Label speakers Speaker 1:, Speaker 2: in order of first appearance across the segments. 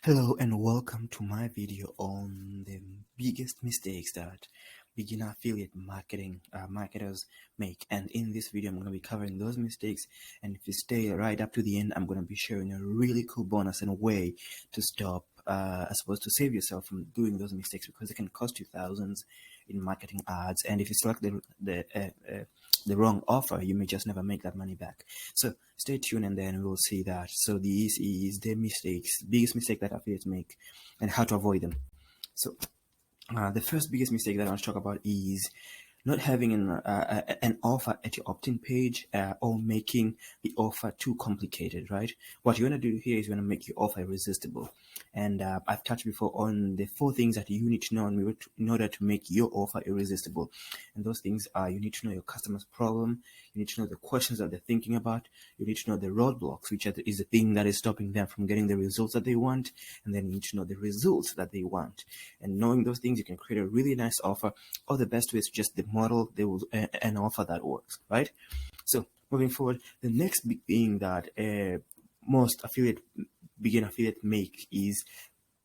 Speaker 1: Hello and welcome to my video on the biggest mistakes that beginner affiliate marketers make. And in this video I'm going to be covering those mistakes, and if you stay right up to the end, I'm going to be sharing a really cool bonus and a way to stop to save yourself from doing those mistakes, because it can cost you thousands in marketing ads, and if you select the wrong offer, you may just never make that money back. So stay tuned and then we'll see that. So this is the biggest mistake that affiliates make and how to avoid them. So the first biggest mistake that I want to talk about is not having an offer at your opt-in page or making the offer too complicated, right? What you want to do here is you want to make your offer irresistible. And I've touched before on the 4 things that you need to know in order to make your offer irresistible. And those things are: you need to know your customer's problem, you need to know the questions that they're thinking about, you need to know the roadblocks, which is the thing that is stopping them from getting the results that they want, and then you need to know the results that they want. And knowing those things, you can create a really nice offer, or the best way is just the model an offer that works, right? So moving forward, the next big thing that most beginner affiliate make is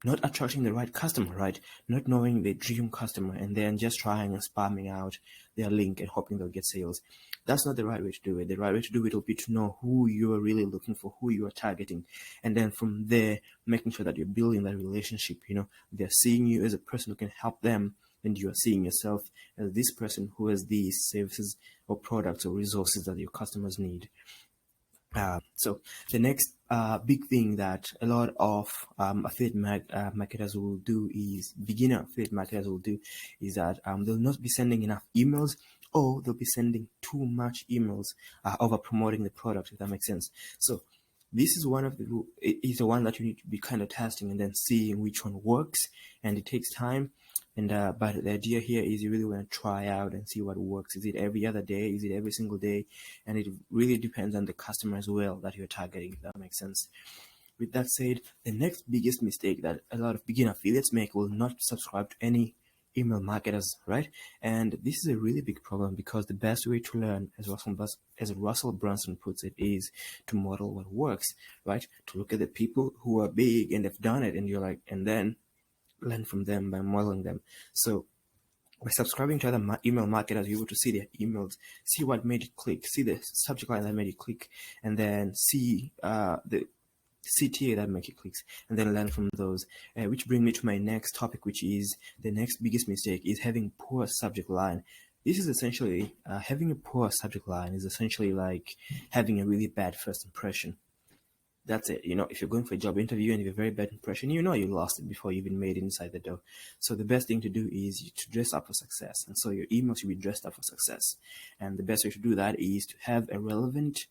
Speaker 1: not attracting the right customer, right? Not knowing the dream customer and then just trying and spamming out their link and hoping they'll get sales. That's not the right way to do it. The right way to do it will be to know who you are really looking for, who you are targeting, and then from there making sure that you're building that relationship. They're seeing you as a person who can help them, and you are seeing yourself as this person who has these services or products or resources that your customers need. So the next big thing that a lot of marketers will do is, beginner affiliate marketers will do, is that they'll not be sending enough emails, or they'll be sending too much emails over promoting the product, if that makes sense. So this is the one that you need to be kind of testing and then seeing which one works, and it takes time. And but the idea here is you really want to try out and see what works. Is it every other day? Is it every single day? And it really depends on the customer as well that you're targeting, if that makes sense. With that said, the next biggest mistake that a lot of beginner affiliates make will not subscribe to any email marketers, right? And this is a really big problem, because the best way to learn, as Russell Brunson puts it, is to model what works, right? To look at the people who are big and have done it, and then learn from them by modeling them. So by subscribing to other email marketers, you're able to see their emails, see what made it click, see the subject line that made it click, and then see the CTA that make it clicks, and then learn from those. Which brings me to my next topic, which is the next biggest mistake is having poor subject line. This is essentially having a poor subject line is essentially like having a really bad first impression. That's it. If you're going for a job interview and you have a very bad impression, you lost it before you even made it inside the door. So the best thing to do is to dress up for success. And so your email should be dressed up for success. And the best way to do that is to have a relevant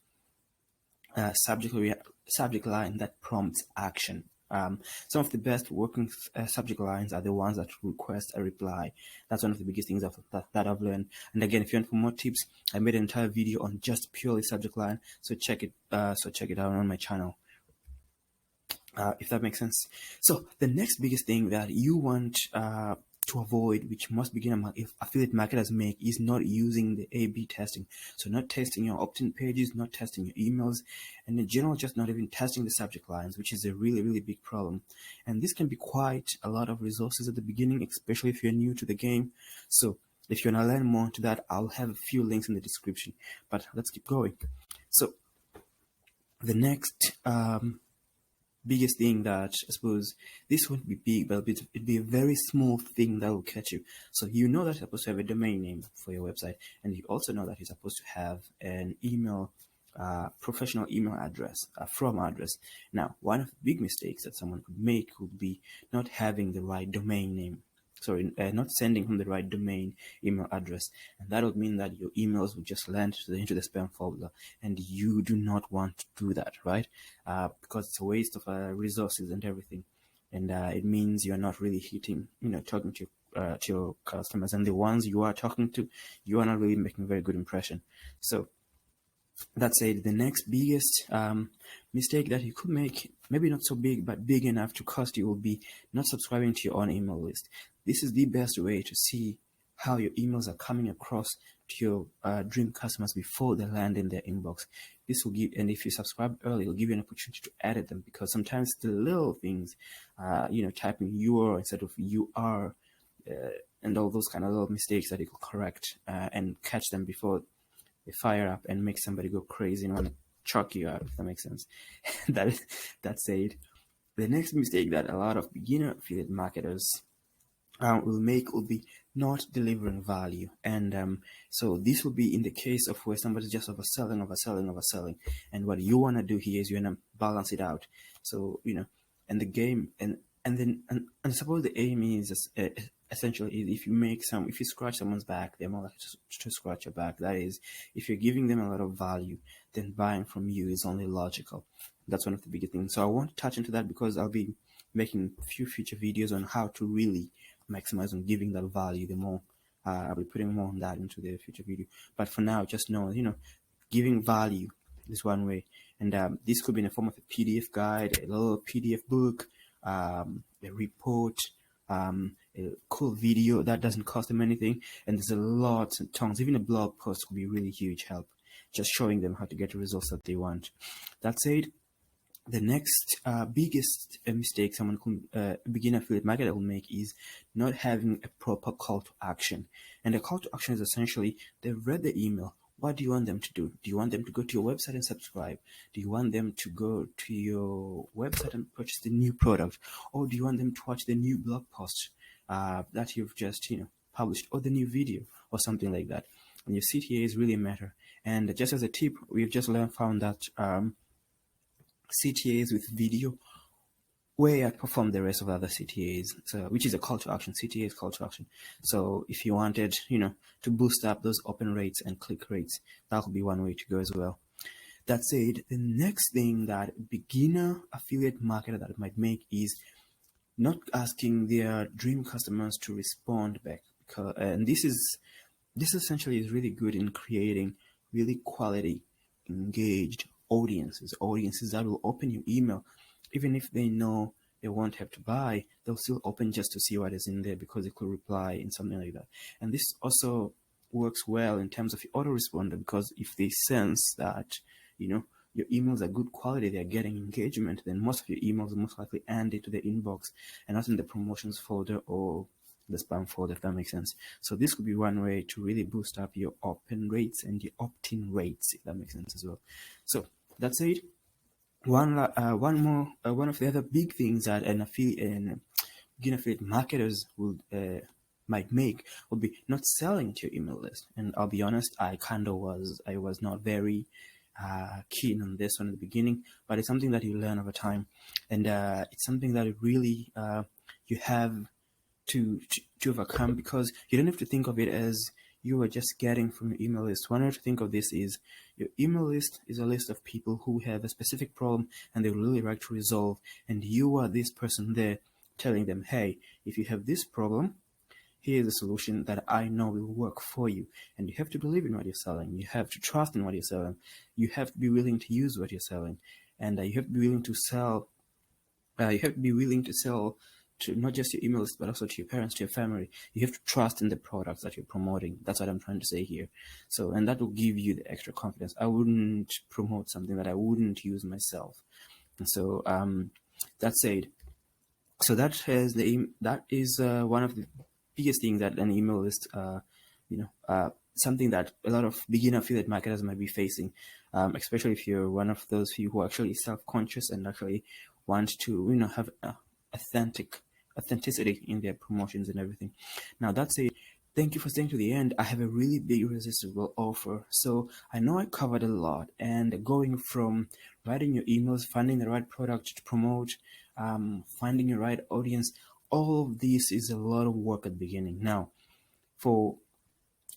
Speaker 1: subject line that prompts action. Some of the best working subject lines are the ones that request a reply. That's one of the biggest things that I've learned. And again, if you want for more tips, I made an entire video on just purely subject line. So check it out on my channel. If that makes sense. So the next biggest thing that you want to avoid, which most beginner affiliate marketers make, is not using the A/B testing. So not testing your opt-in pages, not testing your emails, and in general, just not even testing the subject lines, which is a really, really big problem. And this can be quite a lot of resources at the beginning, especially if you're new to the game. So if you want to learn more into that, I'll have a few links in the description. But let's keep going. So the next biggest thing that, I suppose, this won't be big, but it'd be a very small thing that will catch you. So that you're supposed to have a domain name for your website, and you also know that you're supposed to have an email, professional email address, from address. Now, one of the big mistakes that someone could make would be not having the right domain name. Not sending from the right domain email address, and that would mean that your emails would just land into the spam folder, and you do not want to do that, right? Because it's a waste of resources and everything, and it means you're not really hitting, talking to your customers, and the ones you are talking to, you are not really making a very good impression. So that said, the next biggest mistake that you could make, maybe not so big, but big enough to cost you, will be not subscribing to your own email list. This is the best way to see how your emails are coming across to your dream customers before they land in their inbox. this will give, and if you subscribe early, it'll give you an opportunity to edit them, because sometimes the little things, typing "your" instead of "you are," and all those kind of little mistakes that you can correct and catch them before they fire up and make somebody go crazy and want to chuck you out, if that makes sense. That said, the next mistake that a lot of beginner affiliate marketers will make will be not delivering value. And so this will be in the case of where somebody's just overselling, and what you want to do here is you want to balance it out. So and the game, and suppose the aim is essentially if you scratch someone's back, they're more likely to scratch your back. That is, if you're giving them a lot of value, then buying from you is only logical. That's one of the biggest things. So I want to touch into that because I'll be making a few future videos on how to really maximize on giving that value. The more I'll be putting more on that into the future video. But for now, just know, giving value is one way, and this could be in the form of a PDF guide, a little PDF book, a report, a cool video that doesn't cost them anything, and there's a lot and tons. Even a blog post could be really huge help, just showing them how to get the results that they want. That said, the next biggest mistake someone could, beginner affiliate marketer will make is not having a proper call to action. And the call to action is essentially, they've read the email. What do you want them to do? Do you want them to go to your website and subscribe? Do you want them to go to your website and purchase the new product? Or do you want them to watch the new blog post that you've just published, or the new video, or something like that? And your CTAs really matter. And just as a tip, we've just found that CTAs with video way outperform the rest of the other CTAs, so which is a call to action. CTA is call to action. So if you wanted to boost up those open rates and click rates, that would be one way to go as well. That said, the next thing that beginner affiliate marketer that might make is not asking their dream customers to respond back, and this essentially is really good in creating really quality, engaged audiences that will open your email. Even if they know they won't have to buy, they'll still open just to see what is in there, because they could reply in something like that. And this also works well in terms of your autoresponder, because if they sense that your emails are good quality, they're getting engagement, then most of your emails will most likely end into the inbox and not in the promotions folder or the spam folder, if that makes sense. So this could be one way to really boost up your open rates and your opt-in rates, if that makes sense as well. So that's it. One of the other big things that an beginner affiliate marketers would might make would be not selling to your email list. And I'll be honest, I was not very keen on this one at the beginning, but it's something that you learn over time, and it's something that really you have to overcome, because you don't have to think of it as you are just getting from your email list. One way to think of this is your email list is a list of people who have a specific problem and they really like to resolve, and you are this person there telling them, hey, if you have this problem, here's a solution that I know will work for you. And you have to believe in what you're selling. You have to trust in what you're selling. You have to be willing to use what you're selling, and you have to be willing to sell. You have to be willing to sell to not just your email list, but also to your parents, to your family. You have to trust in the products that you're promoting. That's what I'm trying to say here. So, and that will give you the extra confidence. I wouldn't promote something that I wouldn't use myself. And so, that said, so that is one of the biggest things that an email list, something that a lot of beginner affiliate marketers might be facing, especially if you're one of those few who are actually self-conscious and actually want to, have authenticity in their promotions and everything. Now that's it. Thank you for staying to the end. I have a really big irresistible offer. So I know I covered a lot, and going from writing your emails, finding the right product to promote, finding your right audience, all of this is a lot of work at the beginning. Now, for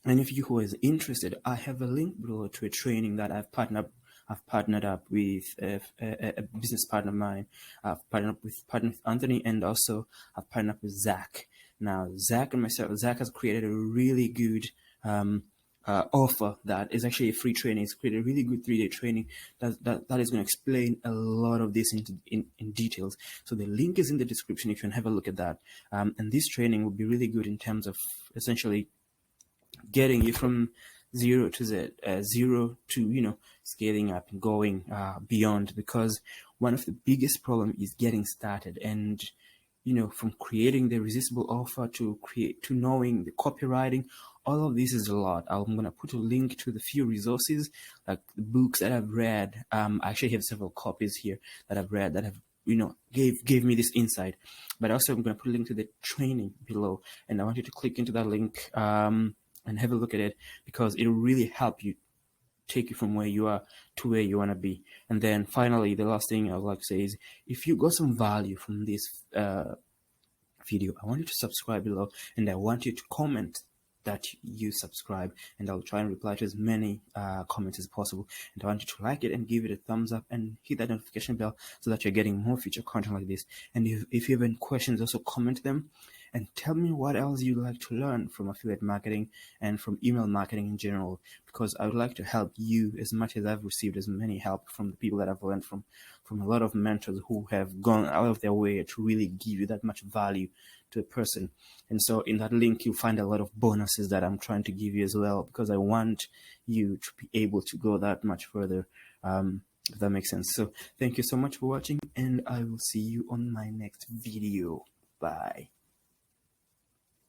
Speaker 1: any of you who is interested, I have a link below to a training that I've partnered up with a business partner of mine. I've partnered with Anthony, and also I've partnered up with Zach. Now, Zach has created a really good offer that is actually a free training. It's created a really good 3-day training that is going to explain a lot of this in details. So the link is in the description. You can have a look at that. And this training will be really good in terms of essentially getting you from zero to Z, zero to scaling up and going beyond, because one of the biggest problem is getting started. And from creating the irresistible offer to knowing the copywriting, all of this is a lot. I'm gonna put a link to the few resources, like the books that I've read. I actually have several copies here that I've read that have gave me this insight. But also I'm gonna put a link to the training below, and I want you to click into that link and have a look at it, because it'll really help you take you from where you are to where you want to be. And then finally, the last thing I would like to say is, if you got some value from this video, I want you to subscribe below, and I want you to comment that you subscribe, and I'll try and reply to as many comments as possible. And I want you to like it and give it a thumbs up and hit that notification bell so that you're getting more future content like this. And if you have any questions, also comment them and tell me what else you'd like to learn from affiliate marketing and from email marketing in general, because I would like to help you as much as I've received as many help from the people that I've learned from a lot of mentors who have gone out of their way to really give you that much value to a person. And so in that link, you'll find a lot of bonuses that I'm trying to give you as well, because I want you to be able to go that much further, if that makes sense. So thank you so much for watching, and I will see you on my next video. Bye.